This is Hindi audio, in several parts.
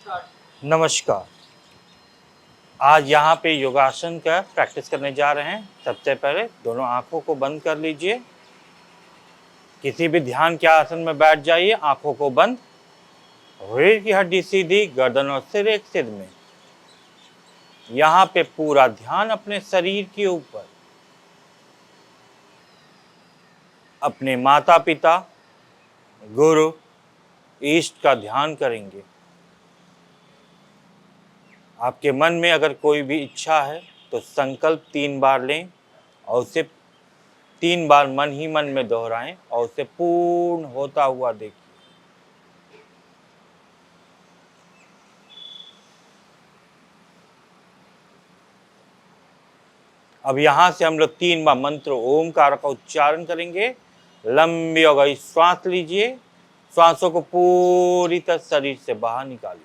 नमस्कार। आज यहाँ पे योगासन का प्रैक्टिस करने जा रहे हैं। सबसे पहले दोनों आंखों को बंद कर लीजिए। किसी भी ध्यान के आसन में बैठ जाइए, आंखों को बंद। रीढ़ की हड्डी सीधी, गर्दन और सिर एक सिर में। यहाँ पे पूरा ध्यान अपने शरीर के ऊपर। अपने माता पिता, गुरु, इष्ट का ध्यान करेंगे। आपके मन में अगर कोई भी इच्छा है तो संकल्प 3 बार लें और उसे 3 बार मन ही मन में दोहराएं और उसे पूर्ण होता हुआ देखिए। अब यहाँ से हम लोग 3 बार मंत्र ओमकार का उच्चारण करेंगे। लंबी और गहरी श्वास लीजिए। श्वासों को पूरी तरह शरीर से बाहर निकालिए।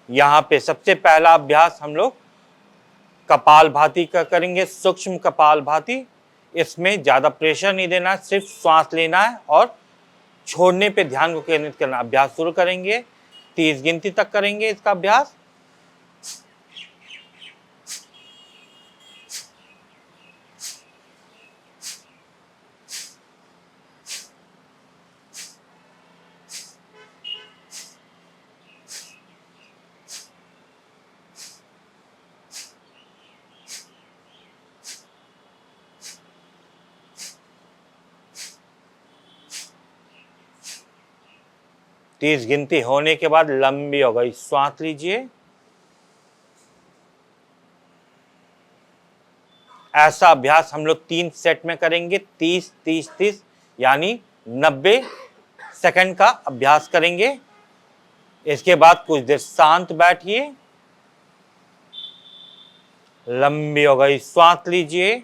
यहाँ पे सबसे पहला अभ्यास हम लोग कपालभाति का करेंगे, सूक्ष्म कपालभाति। इसमें ज्यादा प्रेशर नहीं देना, सिर्फ श्वास लेना है और छोड़ने पे ध्यान को केंद्रित करना। अभ्यास शुरू करेंगे, 30 गिनती तक करेंगे इसका अभ्यास। तीस गिनती होने के बाद लंबी और गहरी श्वास लीजिए। ऐसा अभ्यास हम लोग 3 सेट में करेंगे। 30 30 30 यानी 90 सेकंड का अभ्यास करेंगे। इसके बाद कुछ देर शांत बैठिए। लंबी और गहरी श्वास लीजिए।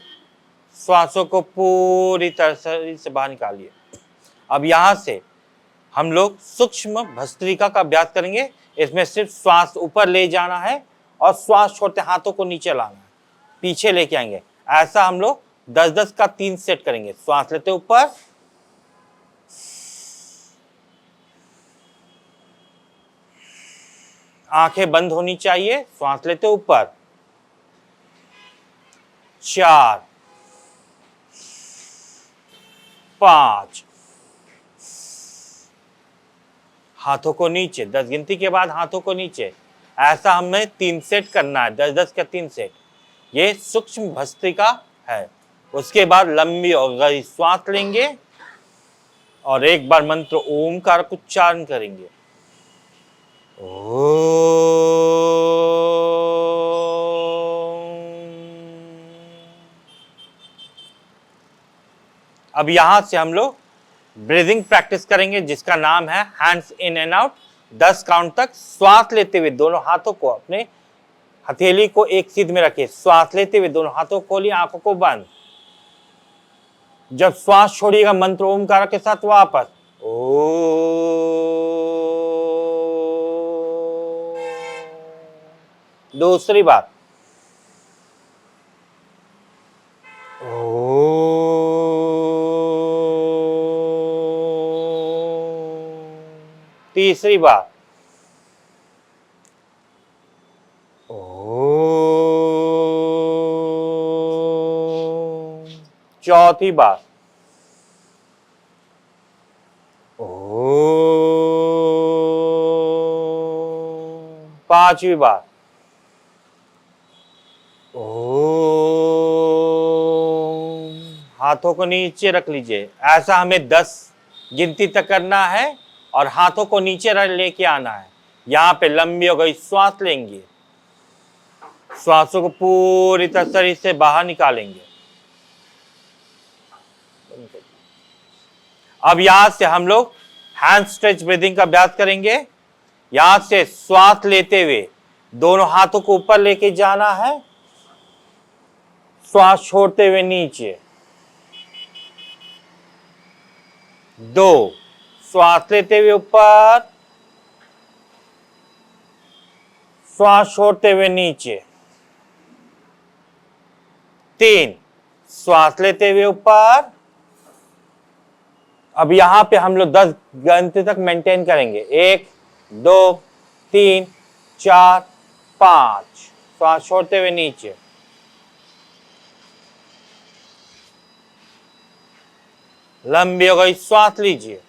श्वासों को पूरी तरह शरीर से बाहर निकालिए। अब यहां से हम लोग सूक्ष्म भस्त्रिका का अभ्यास करेंगे। इसमें सिर्फ श्वास ऊपर ले जाना है और श्वास छोड़ते हाथों को नीचे लाना है, पीछे लेके आएंगे। ऐसा हम लोग 10-10 का 3 सेट करेंगे। श्वास लेते ऊपर, आंखें बंद होनी चाहिए। श्वास लेते ऊपर, 4 5, हाथों को नीचे। 10 गिनती के बाद हाथों को नीचे। ऐसा हमें 3 सेट करना है, 10-10 का 3 सेट। ये सूक्ष्म भस्त्रिका है। उसके बाद लंबी और गहरी श्वास लेंगे और एक बार मंत्र ओमकार का उच्चारण करेंगे। अब यहां से हम लोग ब्रीदिंग प्रैक्टिस करेंगे जिसका नाम है hands in and out. 10 count तक श्वास लेते हुए दोनों हाथों को, अपने हथेली को एक सीध में रखिए। श्वास लेते हुए दोनों हाथों को खोलिए, आंखों को बंद। जब श्वास छोड़िएगा मंत्र ओमकार के साथ वापस ओ। दूसरी बात तीसरी बार चौथी बार पांचवी बार हाथों को नीचे रख लीजिए। ऐसा हमें 10 गिनती तक करना है और हाथों को नीचे लेके आना है। यहाँ पे लंबी हो गई श्वास लेंगे, श्वासों को पूरी तरह शरीर से बाहर निकालेंगे। अब यहां से हम लोग हैंड स्ट्रेच ब्रीदिंग का अभ्यास करेंगे। यहां से श्वास लेते हुए दोनों हाथों को ऊपर लेके जाना है, श्वास छोड़ते हुए नीचे। 2, श्वास लेते हुए ऊपर, श्वास छोड़ते हुए नीचे। 3, श्वास लेते हुए ऊपर। अब यहां पे हम लोग 10 गिनती तक मेंटेन करेंगे। 1, 2, 3, 4, 5, श्वास छोड़ते हुए नीचे। लंबी हो गई, श्वास लीजिए,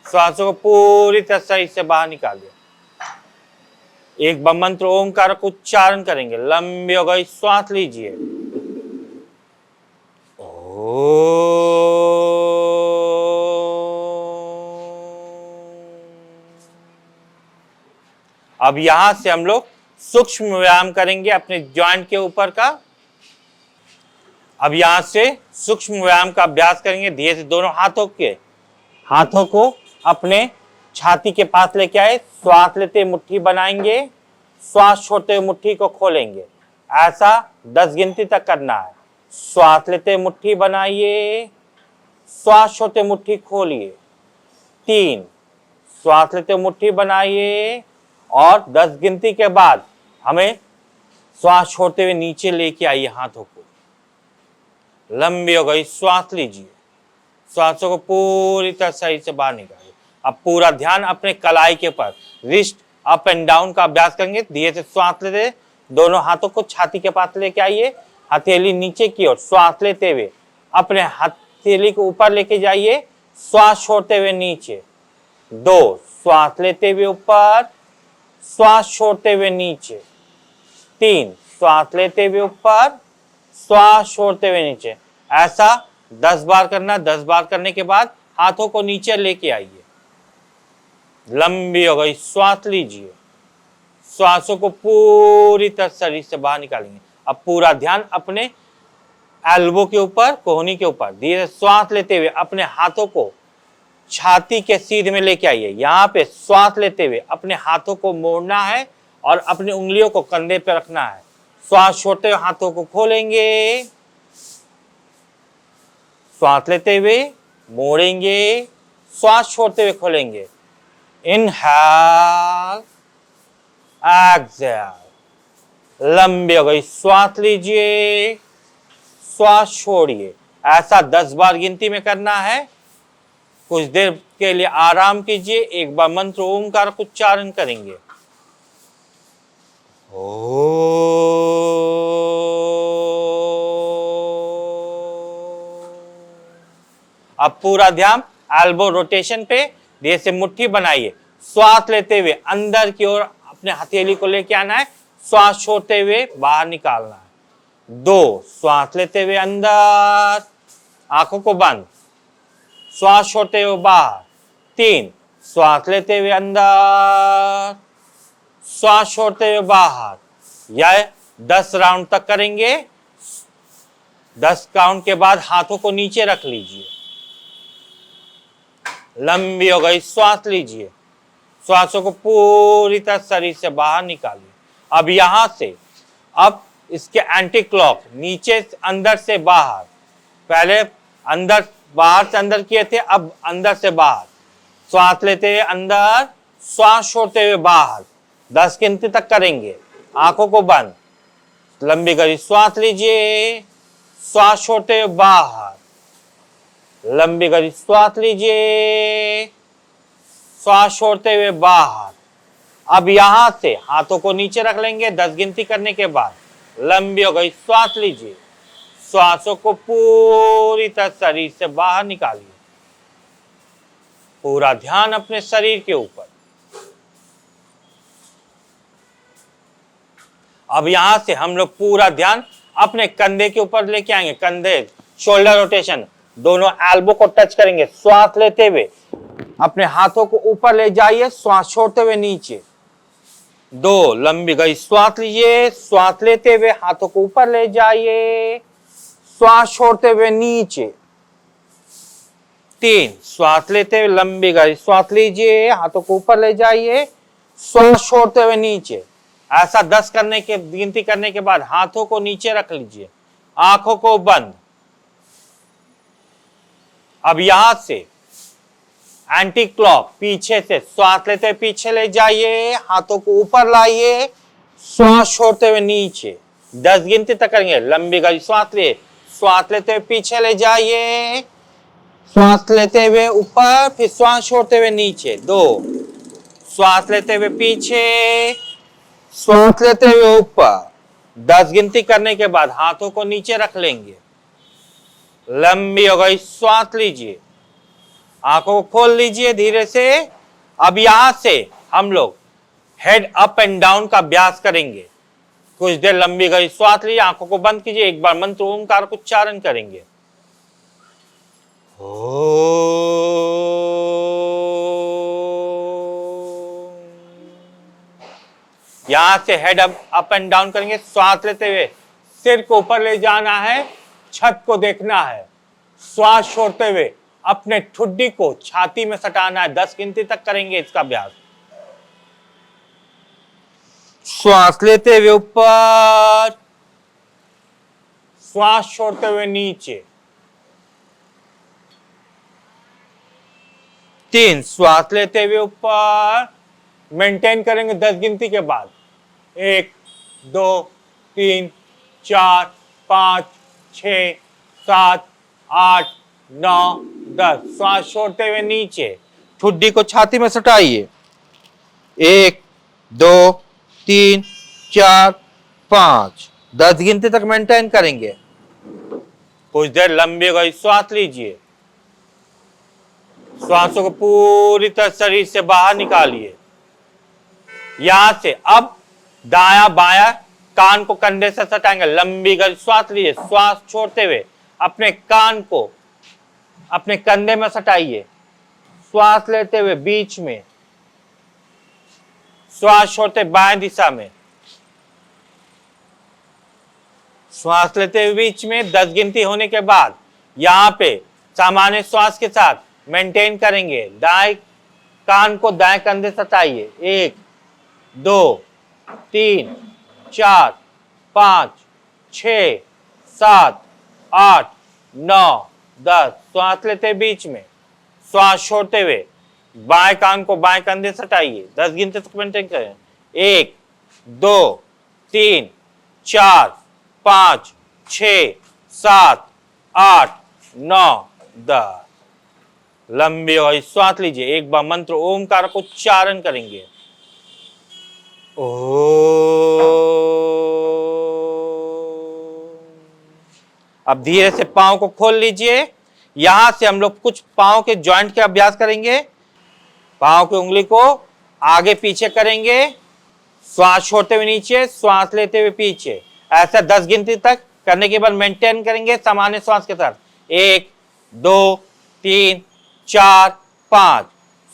श्वासों को पूरी तरह सही से बाहर निकालिए। एक बार मंत्र ओमकार का उच्चारण करेंगे। लंबी हो गई, श्वास लीजिए। अब यहां से हम लोग सूक्ष्म व्यायाम करेंगे अपने जॉइंट के ऊपर का। अब यहां से सूक्ष्म व्यायाम का अभ्यास करेंगे। धीरे से दोनों हाथों को अपने छाती के पास लेके आए, श्वास लेते मुट्ठी बनाएंगे, श्वास छोड़ते हुए मुट्ठी को खोलेंगे। ऐसा 10 गिनती तक करना है। श्वास लेते मुट्ठी बनाइए, श्वास छोड़ते मुट्ठी खोलिए। 3, श्वास लेते मुट्ठी बनाइए और 10 गिनती के बाद हमें श्वास छोड़ते हुए नीचे लेके आइए हाथों को। लंबी हो गई, श्वास लीजिए, श्वासों को पूरी तरह सही से बाहर निकालिए। अब पूरा ध्यान अपने कलाई के ऊपर, रिस्ट अप एंड डाउन का अभ्यास करेंगे। धीरे से श्वास लेते दोनों हाथों को छाती के पास लेके आइए, हथेली नीचे की ओर। श्वास लेते हुए अपने हथेली को ऊपर लेके जाइए, श्वास छोड़ते हुए नीचे। 2, श्वास लेते हुए ऊपर, श्वास छोड़ते हुए नीचे। 3, श्वास लेते हुए ऊपर, श्वास छोड़ते हुए नीचे। ऐसा 10 बार करना। 10 बार करने के बाद हाथों को नीचे लेके आइए। लंबी हो गई, श्वास लीजिए, श्वासों को पूरी तरह शरीर से बाहर निकालेंगे। अब पूरा ध्यान अपने एल्बो के ऊपर, कोहनी के ऊपर। धीरे श्वास लेते हुए अपने हाथों को छाती के सीध में लेके आइए। यहाँ पे श्वास लेते हुए अपने हाथों को मोड़ना है और अपनी उंगलियों को कंधे पे रखना है। श्वास छोड़ते हुए हाथों को खोलेंगे, श्वास लेते हुए मोड़ेंगे, श्वास छोड़ते हुए खोलेंगे। Inhale, exhale. लंबी हो गई, श्वास लीजिए, श्वास छोड़िए। ऐसा 10 बार गिनती में करना है। कुछ देर के लिए आराम कीजिए। एक बार मंत्र ओमकार का उच्चारण करेंगे। अब पूरा ध्यान एल्बो रोटेशन पे। धीरे से मुट्ठी बनाइए, श्वास लेते हुए अंदर की ओर अपने हथेली को लेके आना है, श्वास छोड़ते हुए बाहर निकालना है। 2, श्वास लेते हुए अंदर, आंखों को बंद, श्वास छोड़ते हुए बाहर। 3, श्वास लेते हुए अंदर, श्वास छोड़ते हुए बाहर। यह 10 राउंड तक करेंगे। 10 काउंट के बाद हाथों को नीचे रख लीजिए। लंबी हो गई, श्वास लीजिए, श्वासों को पूरी तरह शरीर से बाहर निकालिए। अब यहां से अब इसके एंटी क्लॉक, नीचे अंदर से बाहर। पहले अंदर बाहर से अंदर किए थे, अब अंदर से बाहर। श्वास लेते हुए अंदर, श्वास छोड़ते हुए बाहर। 10 गिनती तक करेंगे। आंखों को बंद, लंबी करी, श्वास लीजिए, श्वास छोड़ते हुए बाहर। लंबी करी, श्वास लीजिए, श्वास छोड़ते हुए बाहर। अब यहां से हाथों को नीचे रख लेंगे 10 गिनती करने के बाद। लंबी हो गई, श्वास लीजिए, श्वासों को पूरी तरह शरीर से बाहर निकालिए। पूरा ध्यान अपने शरीर के ऊपर। अब यहां से हम लोग पूरा ध्यान अपने कंधे के ऊपर लेके आएंगे। कंधे, शोल्डर रोटेशन, दोनों एल्बो को टच करेंगे। श्वास लेते हुए अपने हाथों को ऊपर ले जाइए, श्वास छोड़ते हुए नीचे। 2, लंबी गई, श्वास लीजिए, श्वास लेते हुए हाथों को ऊपर ले जाइए, श्वास छोड़ते हुए नीचे। 3 श्वास लेते हुए लंबी गहरी श्वास लीजिए, हाथों को ऊपर ले जाइए, श्वास छोड़ते हुए नीचे। ऐसा 10 करने के गिनती करने के बाद हाथों को नीचे रख लीजिए, आंखों को बंद। अब यहां से एंटी क्लॉक पीछे से श्वास लेते हुए पीछे ले जाइए, हाथों को ऊपर लाइए, श्वास छोड़ते हुए नीचे। 10 गिनती तक करेंगे। लंबी गहरी श्वास लिए, श्वास लेते हुए पीछे ले जाइए, श्वास लेते हुए ऊपर, फिर श्वास छोड़ते हुए नीचे। 2 श्वास लेते हुए पीछे, श्वास लेते हुए ऊपर। 10 गिनती करने के बाद हाथों को नीचे रख लेंगे। लंबी हो गई श्वास लीजिए, आंखों को खोल लीजिए धीरे से। अब यहां से हम लोग हेड अप एंड डाउन का अभ्यास करेंगे। कुछ देर लंबी गई श्वास लीजिए, आंखों को बंद कीजिए, एक बार मंत्र ओंकार को उच्चारण करेंगे। यहां से हेड अप एंड डाउन करेंगे। श्वास लेते हुए सिर को ऊपर ले जाना है, छत को देखना है। श्वास छोड़ते हुए अपने ठुड्डी को छाती में सटाना है। 10 गिनती तक करेंगे इसका अभ्यास। श्वास लेते हुए ऊपर, श्वास छोड़ते हुए नीचे। 3 श्वास लेते हुए ऊपर, मेंटेन करेंगे 10 गिनती के बाद। 1 2 3 4 5 6 7 8 9 10। श्वास छोड़ते हुए नीचे, ठुड्डी को छाती में सटाइए। 1 2 3 4 5। 10 गिनती तक मेंटेन करेंगे। कुछ देर लंबी गई श्वास लीजिए, श्वासों को पूरी तरह शरीर से बाहर निकालिए। यहां से अब दाया बाया कान को कंधे से सटाएंगे। लंबी गहरी श्वास लीजिए, श्वास छोड़ते हुए अपने कान को अपने कंधे में सटाइए। श्वास लेते हुए बीच में, श्वास छोड़ते बाएं दिशा में। श्वास लेते हुए बीच में 10 गिनती होने के बाद यहां पे सामान्य श्वास के साथ मेंटेन करेंगे। दाएं कान को दाएं कंधे सटाइए। 1 2 3 4 5 6 7 8 9 10। श्वास लेते बीच में, श्वास छोड़ते हुए बाएं कान को बाएं कंधे सटाइए। 10 गिनती तक मेंटेन करें। 1 2 3 4 5 6 7 8 9 10। लंबी और श्वास लीजिए। एक बार मंत्र ओमकार को उच्चारण करेंगे। ओ। अब धीरे से पांव को खोल लीजिए। यहां से हम लोग कुछ पांव के जॉइंट के अभ्यास करेंगे। पांव की उंगली को आगे पीछे करेंगे, श्वास छोड़ते हुए नीचे, श्वास लेते हुए पीछे। ऐसा 10 गिनती तक करने के बाद मेंटेन करेंगे सामान्य श्वास के साथ। 1 2 3 4 5।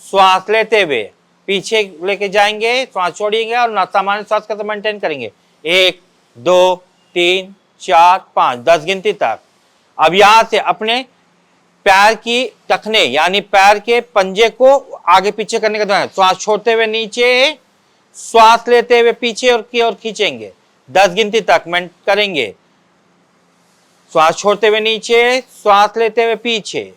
श्वास लेते हुए पीछे लेके जाएंगे, श्वास छोड़िएंगे और सामान्य श्वास के साथ मेंटेन करेंगे। 1 2 3 4 5। 10 गिनती तक। अब यहां से अपने पैर की टखने यानी पैर के पंजे को आगे पीछे करने के दौरान श्वास छोड़ते हुए नीचे, श्वास लेते हुए पीछे और की ओर खींचेंगे। 10 गिनती तक करेंगे। श्वास छोड़ते हुए नीचे, श्वास लेते हुए पीछे।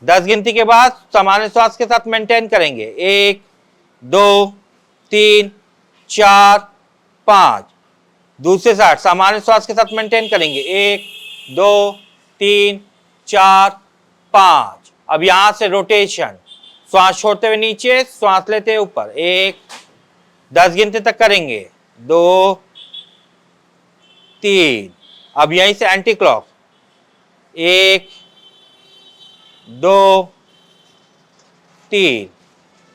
10 गिनती के बाद सामान्य श्वास के साथ मेंटेन करेंगे। 1 2 3 4 5। दूसरे साइड सामान्य श्वास के साथ मेंटेन करेंगे। 1 2 3 4 5। अब यहां से रोटेशन, श्वास छोड़ते हुए नीचे, श्वास लेते हुए ऊपर। 1 10 गिनती तक करेंगे। 2 3। अब यहीं से एंटी क्लॉक। 1 2 3।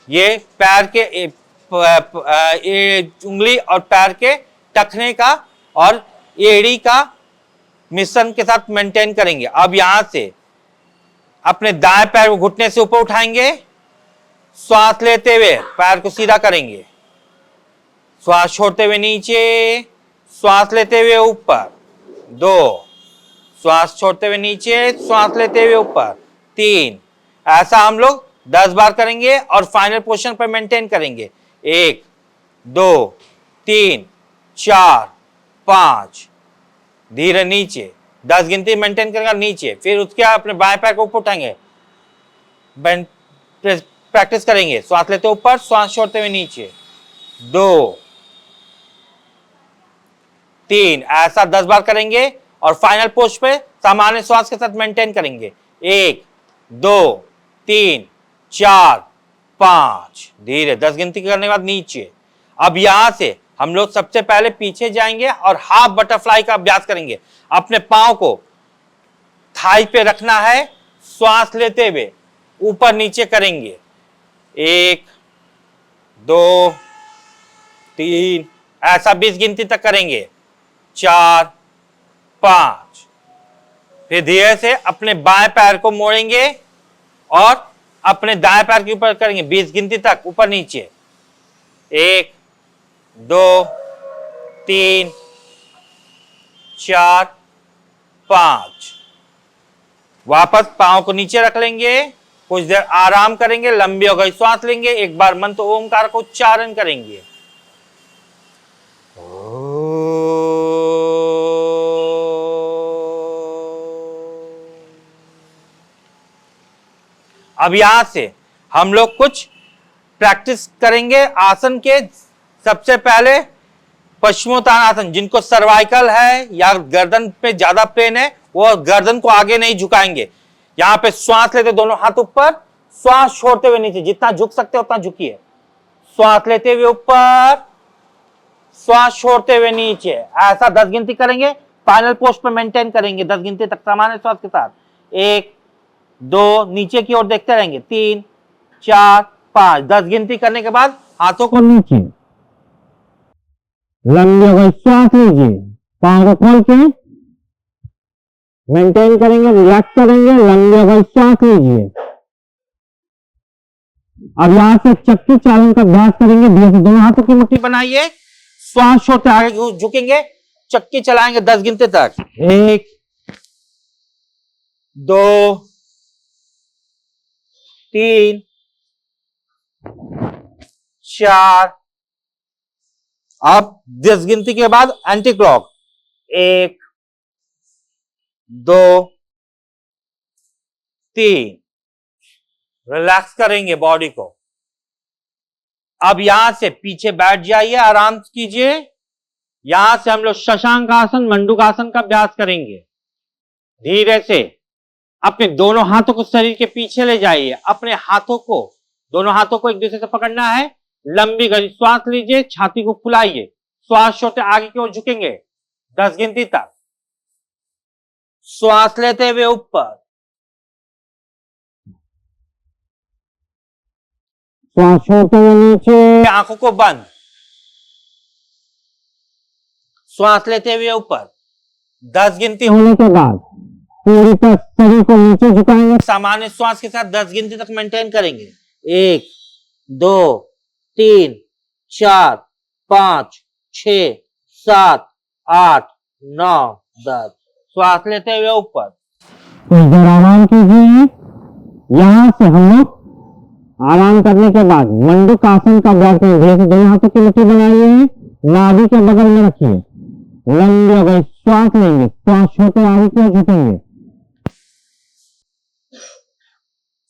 ये पैर के उंगली और पैर के टखने का और एड़ी का मिश्रण के साथ मेंटेन करेंगे। अब यहां से अपने दाएं पैर को घुटने से ऊपर उठाएंगे, श्वास लेते हुए पैर को सीधा करेंगे, श्वास छोड़ते हुए नीचे, श्वास लेते हुए ऊपर। 2 श्वास छोड़ते हुए नीचे, श्वास लेते हुए ऊपर। 3 ऐसा हम लोग 10 बार करेंगे और फाइनल पोजीशन पर मेंटेन करेंगे। 1 2 3 4 5, धीरे नीचे 10 गिनती मेंटेन करेंगे नीचे, फिर उसके अपने बाएं पैर को ऊपर उठाएंगे, प्रैक्टिस करेंगे। श्वास लेते ऊपर, श्वास छोड़ते हुए नीचे। 2 3, ऐसा 10 बार करेंगे और फाइनल पोज पे सामान्य श्वास के साथ मेंटेन करेंगे। 1 2 3 4 5, धीरे 10 गिनती करने के बाद नीचे। अब यहां से हम लोग सबसे पहले पीछे जाएंगे और हाफ बटरफ्लाई का अभ्यास करेंगे। अपने पांव को थाई पे रखना है, श्वास लेते हुए ऊपर नीचे करेंगे। 1 2 3, ऐसा 20 गिनती तक करेंगे। 4 5, फिर धीरे से अपने बाएं पैर को मोड़ेंगे और अपने दाएं पैर के ऊपर करेंगे 20 गिनती तक ऊपर नीचे। 1 2 3 4 5, वापस पांव को नीचे रख लेंगे, कुछ देर आराम करेंगे, लंबी हो गई श्वास लेंगे, एक बार मंत्र ओमकार को उच्चारण करेंगे। अब यहां से हम लोग कुछ प्रैक्टिस करेंगे आसन के। सबसे पहले पश्चिमोत्तानासन, जिनको सर्वाइकल है या गर्दन पे ज्यादा पेन है वो गर्दन को आगे नहीं झुकाएंगे। यहां पे श्वास लेते दोनों हाथ ऊपर, श्वास छोड़ते हुए नीचे, जितना झुक सकते हो उतना झुकिए। श्वास लेते हुए ऊपर, श्वास छोड़ते हुए नीचे, ऐसा 10 गिनती करेंगे। फाइनल पोस्ट पर मेंटेन करेंगे 10 गिनती तक सामान्य श्वास के साथ। 1 2, नीचे की ओर देखते रहेंगे। 3 4 5, 10 गिनती करने के बाद हाथों को नीचे, लंबी हो गई श्वास लीजिए, पांव को खोल के मेंटेन करेंगे, रिलैक्स करेंगे, लंबी हो गई श्वास लीजिए। अब यहां से चक्की चालन का अभ्यास करेंगे। धीरे से दोनों हाथों की मुट्ठी बनाइए, श्वास छोड़ते आगे झुकेंगे, चक्की चलाएंगे 10 गिनते तक। 1 2 3 4, अब 10 गिनती के बाद एंटी क्लॉक। 1 2 3, रिलैक्स करेंगे बॉडी को। अब यहां से पीछे बैठ जाइए, आराम कीजिए। यहां से हम लोग शशांक आसन, मंडूक आसन का अभ्यास करेंगे। धीरे से अपने दोनों हाथों को शरीर के पीछे ले जाइए, अपने हाथों को, दोनों हाथों को एक दूसरे से पकड़ना है। लंबी गहरी श्वास लीजिए, छाती को फुलाइए, श्वास छोड़ते आगे की ओर झुकेंगे 10 गिनती तक। श्वास लेते हुए ऊपर, श्वास छोड़ते हुए नीचे, आंखों को बंद, श्वास लेते हुए ऊपर। 10 गिनती होने के बाद पूरी तरह शरीर को नीचे झुकाएंगे, सामान्य श्वास के साथ 10 गिनती तक मेंटेन करेंगे। 1 2 3 4 5 6 7 8 9 10, श्वास लेते हुए ऊपर। कुछ देर आराम कीजिए। यहां से हम लोग आराम करने के बाद मंडूक आसन का अभ्यास करेंगे। दोनों हाथों की मुट्ठी बनाइए, नाभि के बगल में रखिए, लंबी हो गई श्वास लेंगे, श्वास छोटे आगे की ओर झुकेंगे,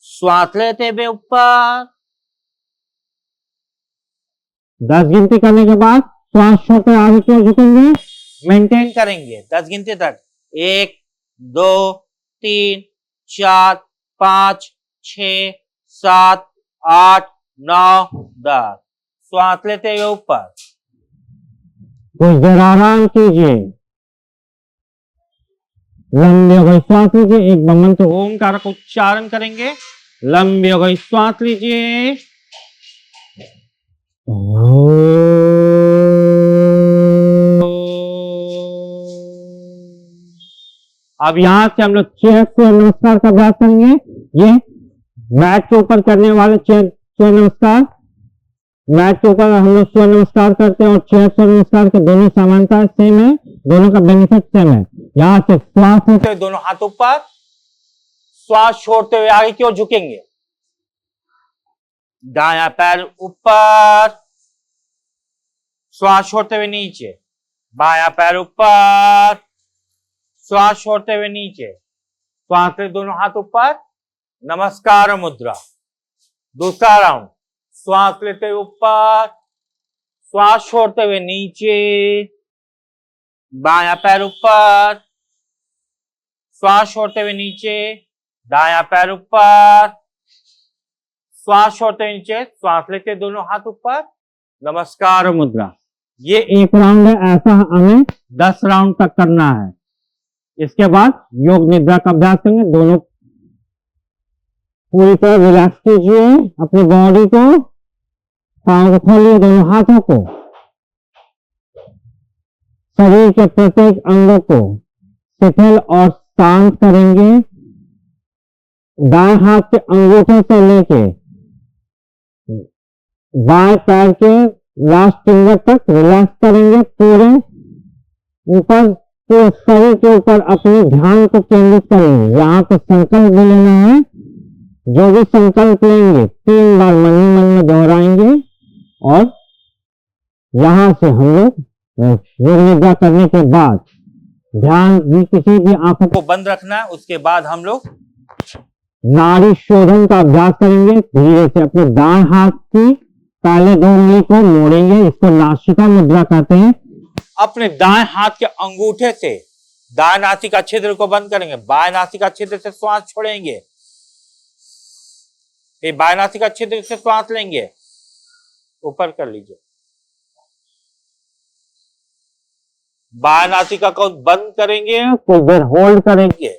श्वास लेते हुए ऊपर। 10 गिनती करने के बाद श्वास छोटे आगे की ओर झुकेंगे, मेंटेन करेंगे 10 गिनती तक। 1 2 3 4 5 6 7 8 9 10, श्वास लेते हुए ऊपर। कुछ देर आराम कीजिए, लंबी हो गई श्वास लीजिए, एक मंत्र ओमकार का उच्चारण करेंगे। लंबी हो गई श्वास लीजिए। अब यहां से हम लोग चेयर से नमस्कार का अभ्यास करेंगे। ये मैट के ऊपर करने वाले चेयर नमस्कार, मैट के ऊपर हम लोग सूर्य नमस्कार करते हैं और चेयर सूर्य नमस्कार के दोनों समानता सेम है, दोनों का बेनिफिट सेम है। यहाँ से श्वास लेते हुए दोनों हाथ ऊपर, श्वास छोड़ते हुए आगे की ओर झुकेंगे, दायां पैर ऊपर, श्वास छोड़ते हुए नीचे, बायां पैर ऊपर, श्वास छोड़ते हुए नीचे, श्वास ले दोनों हाथ ऊपर, नमस्कार मुद्रा। दूसरा राउंड, श्वास लेते हुए ऊपर, श्वास छोड़ते हुए नीचे, बायां पैर ऊपर, श्वास छोड़ते हुए नीचे, दायां पैर ऊपर, श्वास छोड़ते हुए नीचे, श्वास लेते दोनों हाथ ऊपर, नमस्कार मुद्रा। ये एक राउंड है, ऐसा हमें 10 राउंड तक करना है। इसके बाद योग निद्रा का अभ्यास करेंगे। दोनों पूरी तरह रिलैक्स कीजिए अपनी बॉडी को, पांव को खोलिए, दोनों हाथों को, शरीर के प्रत्येक अंगों को शिथिल और शांत करेंगे। दाएं हाथ के अंगूठे से लेके बाएं पैर के लास्ट फिंगर तक रिलैक्स करेंगे। पूरे ऊपर, पूरे शरीर के ऊपर अपने ध्यान को केंद्रित करेंगे। यहाँ पे संकल्प भी लेना है। जो भी संकल्प लेंगे 3 बार मन ही मन में दोहराएंगे और यहाँ से हम लोग योग निद्रा करने के बाद ध्यान भी, किसी भी आंखों को बंद रखना है। उसके बाद हम लोग नाड़ी शोधन का अभ्यास करेंगे। धीरे से अपने दाएं हाथ की पहले 2 उंगली को मोड़ेंगे, इसको नासिका मुद्रा कहते हैं। अपने दाएं हाथ के अंगूठे से दाएं नासिका छिद्र को बंद करेंगे, बाएं नासिका छिद्र से श्वास छोड़ेंगे, फिर बाएं नासिका छिद्र से श्वास लेंगे, ऊपर कर लीजिए। बाएं नासिका को बंद करेंगे, कुछ देर होल्ड करेंगे,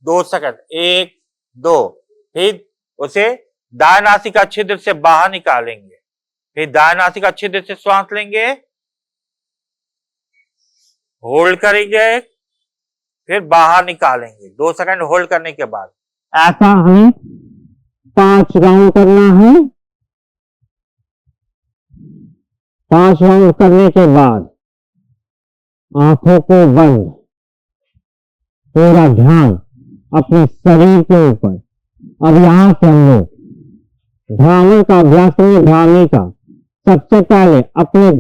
2 सेकंड, 1 2, फिर उसे दाएं नासिका छिद्र से बाहर निकालेंगे, फिर दाएं नासिका छिद्र से श्वास लेंगे, होल्ड करेंगे, फिर बाहर निकालेंगे। 2 सेकंड होल्ड करने के बाद ऐसा हमें 5 राउंड करना है। 5 राउंड करने के बाद आंखों को बंद, पूरा ध्यान अपने शरीर के ऊपर। अब यहां से हम लोग भ्रामर का अभ्यास करेंगे। भ्रामरी का सबसे पहले अपने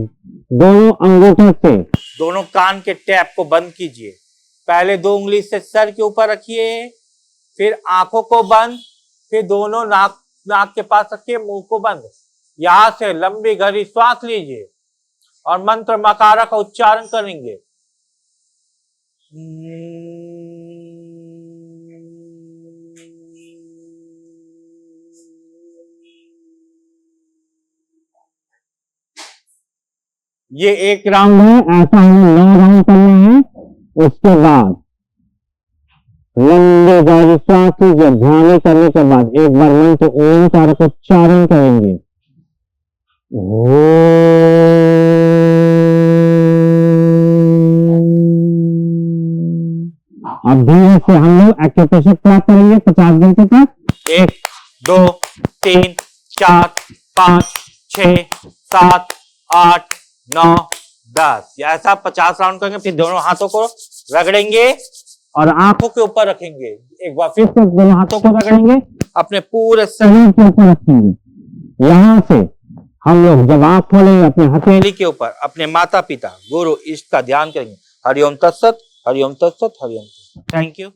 दोनों अंगूठे से दोनों कान के टैप को बंद कीजिए। पहले 2 उंगली से सर के ऊपर रखिए, फिर आंखों को बंद, फिर दोनों नाक के पास रखिए, मुंह को बंद। यहां से लंबी गहरी श्वास लीजिए और मंत्र मकारा का उच्चारण करेंगे। ये 1 राउंड है, ऐसा हमें 9 राउंड करना है। उसके बाद लंबे गहरी श्वास लीजिए। ध्यान करने के बाद एक बार मंत्र ओंकार का उच्चारण करेंगे। अब धीरे से हम लोग एक्यूप्रेशर क्लास करेंगे 50 घंटे तक। 1 2 3 4 5 6 7 8 9 10, ऐसा 50 राउंड करेंगे। फिर दोनों हाथों को रगड़ेंगे और आंखों के ऊपर रखेंगे। एक बार फिर से दोनों हाथों को रगड़ेंगे, अपने पूरे शरीर के ऊपर रखेंगे। यहां से हम लोग जब आंख खोलेंगे अपने हथेली के ऊपर अपने माता पिता गुरु इष्ट का ध्यान करेंगे। हरिओम तत्सत, हरिओम तत्सत, हरिओम तत्सत। Thank you.